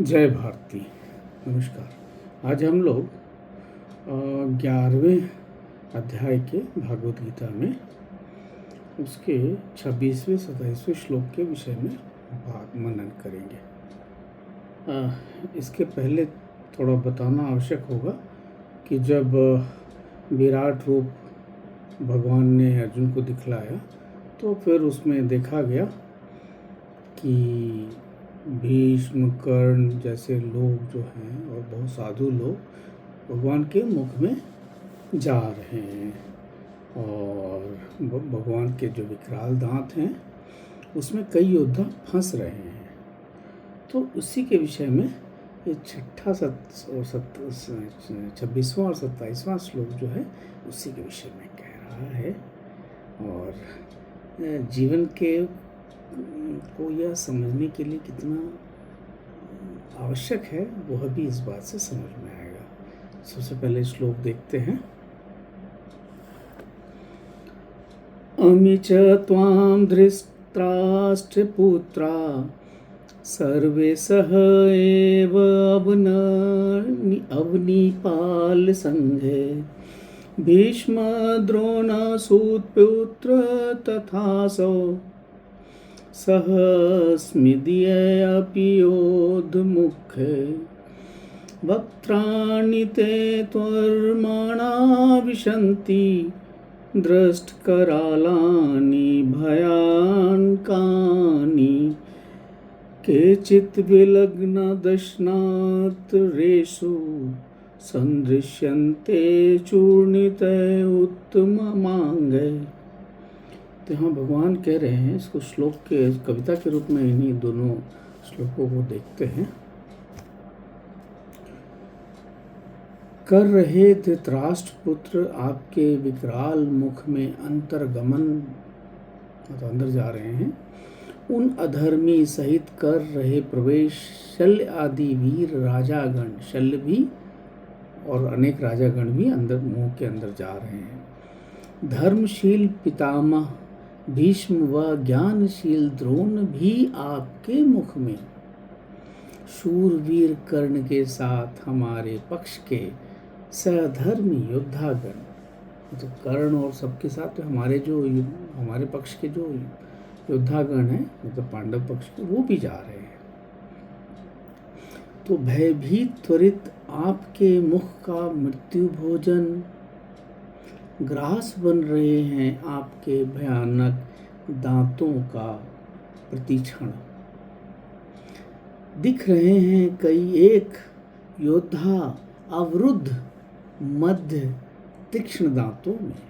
जय भारती। नमस्कार। आज हम लोग 11वें अध्याय के भागवत गीता में उसके 26वें 27वें श्लोक के विषय में मनन करेंगे। इसके पहले थोड़ा बताना आवश्यक होगा कि जब विराट रूप भगवान ने अर्जुन को दिखलाया तो फिर उसमें देखा गया कि भीष्म कर्ण जैसे लोग जो हैं और बहुत साधु लोग भगवान के मुख में जा रहे हैं और भगवान के जो विकराल दांत हैं उसमें कई योद्धा फंस रहे हैं। तो उसी के विषय में ये 26वां और 27वां श्लोक जो है उसी के विषय में कह रहा है। और जीवन के को यह समझने के लिए कितना आवश्यक है वह भी इस बात से समझ में आएगा। सबसे पहले श्लोक देखते हैं। अमि च त्वां धृतराष्ट्रपुत्रा सर्वे सह एव अवनीपाल संघे भीष्म द्रोण सूतपुत्र तथासौ सहस्मिदीयपि योधमुखे वक्त्राणि ते त्वर्माणा विशन्ति दृष्टकरालानि भयानकानि केचित् विलग्नदशनातरेषु सन्दृश्यन्ते चूर्णिते उत्तममाङ्गे। तो यहाँ भगवान कह रहे हैं, इसको श्लोक के कविता के रूप में इन्हीं दोनों श्लोकों को देखते हैं। कर रहे धृतराष्ट्र पुत्र आपके विकराल मुख में अंतर्गमन, तो अंदर जा रहे हैं, उन अधर्मी सहित कर रहे प्रवेश शल्य आदि वीर राजागण, शल्य भी और अनेक राजागण भी अंदर मुंह के अंदर जा रहे हैं। धर्मशील पितामह भीष्म व ज्ञानशील द्रोण भी आपके मुख में, शूरवीर कर्ण के साथ हमारे पक्ष के सधर्मी योद्धागण, तो कर्ण और सबके साथ हमारे पक्ष के जो योद्धागण हैं, मतलब पांडव पक्ष के, वो भी जा रहे हैं। तो भयभीत त्वरित आपके मुख का मृत्यु भोजन ग्रास बन रहे हैं, आपके भयानक दांतों का प्रतीक्षण दिख रहे हैं। कई एक योद्धा अवरुद्ध मध्य तीक्ष्ण दांतों में,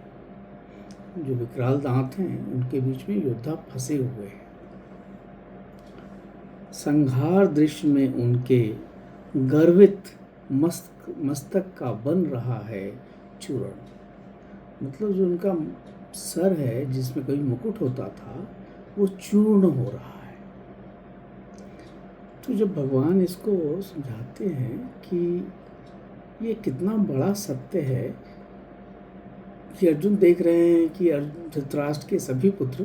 जो विकराल दांत हैं उनके बीच में योद्धा फंसे हुए हैं। संहार दृश्य में उनके गर्वित मस्तक का बन रहा है चूर्ण, मतलब जो उनका सर है जिसमें कभी मुकुट होता था वो चूर्ण हो रहा है। तो जब भगवान इसको समझाते हैं कि ये कितना बड़ा सत्य है कि अर्जुन देख रहे हैं कि धृतराष्ट्र के सभी पुत्र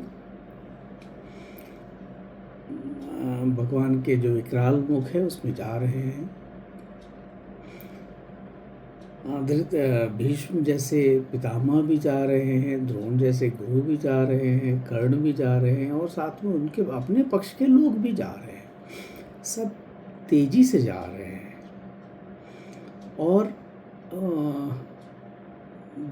भगवान के जो विकराल मुख है उसमें जा रहे हैं। भीष्म जैसे पितामह भी जा रहे हैं, द्रोण जैसे गुरु भी जा रहे हैं, कर्ण भी जा रहे हैं और साथ में उनके अपने पक्ष के लोग भी जा रहे हैं। सब तेजी से जा रहे हैं। और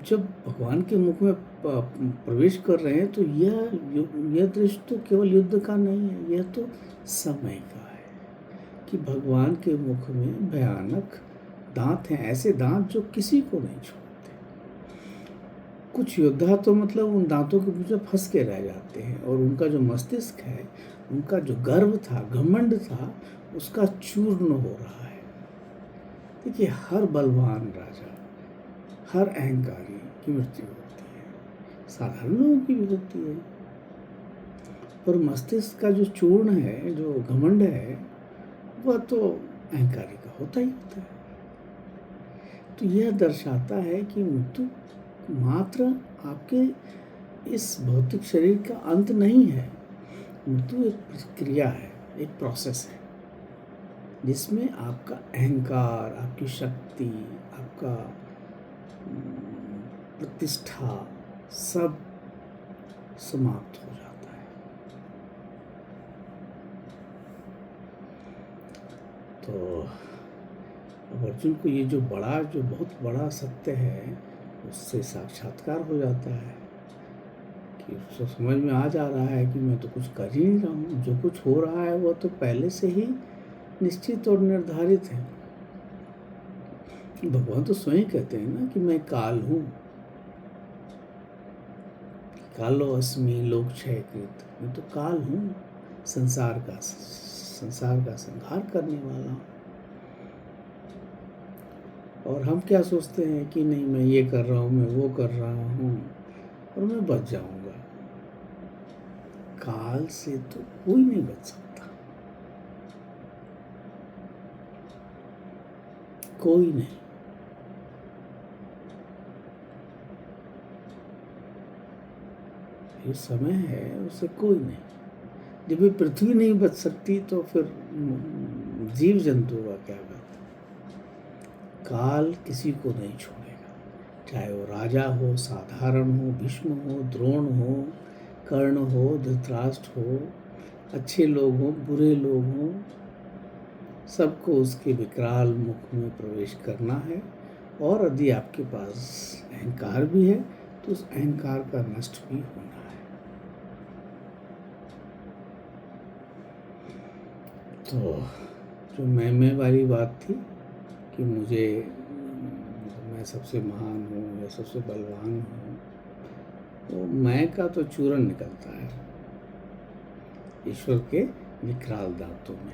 जब भगवान के मुख में प्रवेश कर रहे हैं तो यह दृश्य तो केवल युद्ध का नहीं है, यह तो समय का है कि भगवान के मुख में भयानक दांत हैं, ऐसे दांत जो किसी को नहीं छोड़ते। कुछ योद्धा तो मतलब उन दांतों के बीच में फंस के रह जाते हैं और उनका जो मस्तिष्क है, उनका जो गर्व था, घमंड था, उसका चूर्ण हो रहा है। देखिए, हर बलवान राजा, हर अहंकारी की मृत्यु होती है, साधारण लोगों की भी होती है, और मस्तिष्क का जो चूर्ण है, जो घमंड है, वह तो अहंकारी का होता ही होता है। तो यह दर्शाता है कि मृत्यु मात्र आपके इस भौतिक शरीर का अंत नहीं है। मृत्यु एक प्रक्रिया है, एक प्रोसेस है। जिसमें आपका अहंकार, आपकी शक्ति, आपका प्रतिष्ठा सब समाप्त हो जाता है। तो अब अर्जुन को ये जो बहुत बड़ा सत्य है, उससे साक्षात्कार हो जाता है कि उसको समझ में आ जा रहा है कि मैं तो कुछ कर ही नहीं रहा हूँ, जो कुछ हो रहा है वो तो पहले से ही निश्चित और निर्धारित है। भगवान तो स्वयं कहते हैं ना कि मैं काल हूँ, कालो अस्मि लोक क्षयकृत, मैं तो काल हूँ, संसार का संहार करने वाला हूँ। और हम क्या सोचते हैं कि नहीं, मैं ये कर रहा हूँ, मैं वो कर रहा हूँ और मैं बच जाऊंगा। काल से तो कोई नहीं बच सकता, कोई नहीं। ये समय है, उससे कोई नहीं। जब ये पृथ्वी नहीं बच सकती तो फिर जीव जंतु का क्या बात। काल किसी को नहीं छोड़ेगा, चाहे वो राजा हो, साधारण हो, भीष्म हो, द्रोण हो, कर्ण हो, धृतराष्ट्र हो, अच्छे लोग हो, बुरे लोग हो, सबको उसके विकराल मुख में प्रवेश करना है। और यदि आपके पास अहंकार भी है तो उस अहंकार का नष्ट भी होना है। तो जो मैं वाली बात थी कि मैं सबसे महान हूँ या सबसे बलवान हूँ, वो मैं का तो चूरन निकलता है ईश्वर के विकराल दांतों में।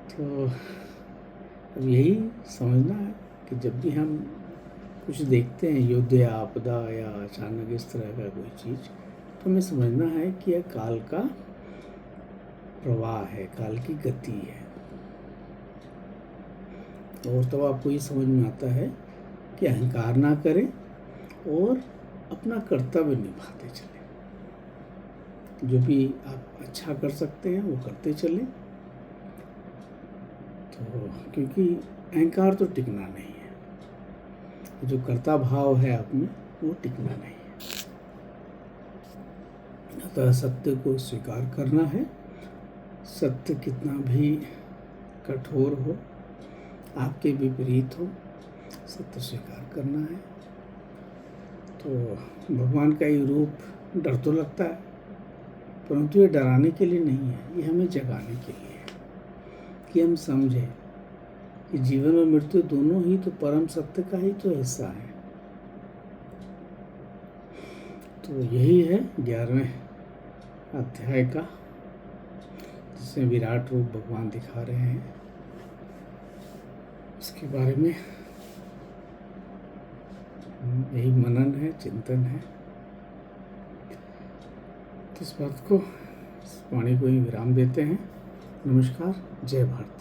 तो अब यही समझना है कि जब भी हम कुछ देखते हैं, युद्ध या आपदा या अचानक इस तरह का कोई चीज़, तो हमें समझना है कि यह काल का प्रवाह है, काल की गति है। और तब आपको ये समझ में आता है कि अहंकार ना करें और अपना कर्तव्य निभाते चलें। जो भी आप अच्छा कर सकते हैं वो करते चलें। तो क्योंकि अहंकार तो टिकना नहीं है, जो कर्ता भाव है आप में वो टिकना नहीं है। अतः सत्य को स्वीकार करना है। सत्य कितना भी कठोर हो, आपके विपरीत हो, सत्य स्वीकार करना है। तो भगवान का ये रूप डर तो लगता है, परंतु ये डराने के लिए नहीं है, ये हमें जगाने के लिए है कि हम समझें कि जीवन और मृत्यु दोनों ही तो परम सत्य का ही तो हिस्सा है। तो यही है 11वें अध्याय का, जिसमें विराट रूप भगवान दिखा रहे हैं। उसके बारे में यही मनन है, चिंतन है। तो इस बात को, इस वाणी को ही विराम देते हैं। नमस्कार, जय भारत।